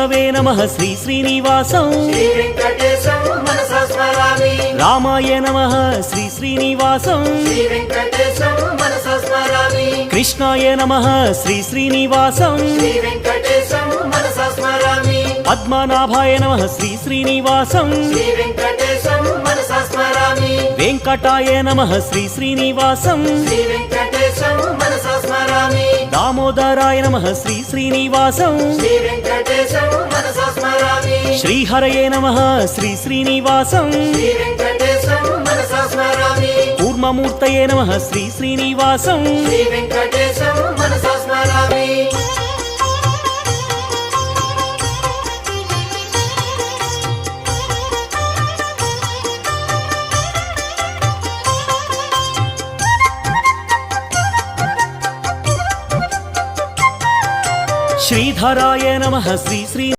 वे नमः श्री श्रीनिवासं श्री वेंकटेशं मनसा स्मरामि। रामाय नमः श्री श्रीनिवासं श्री वेंकटेशं मनसा स्मरामि। कृष्णाय नमः श्री श्रीनिवासं श्री वेंकटेशं मनसा स्मरामि। पद्मनाभाय नमः श्री श्रीनिवासं श्री वेंकटेशं मनसा स्मरामि। वेंकटाय नमः श्री श्रीनिवासं श्री वेंकटेशं मनसा स्मरामि। दामोदराय नमः श्री श्रीनिवासं श्री वेंकटेशं मनसा स्मरामि। श्रीहरये नमः श्री श्रीनिवासं श्री वेंकटेशं मनसा स्मरामि। कूर्ममूर्तये नमः श्री श्रीनिवासं श्री वेंकटेशं मनसा स्मरामि। श्रीधराय नमः श्री श्री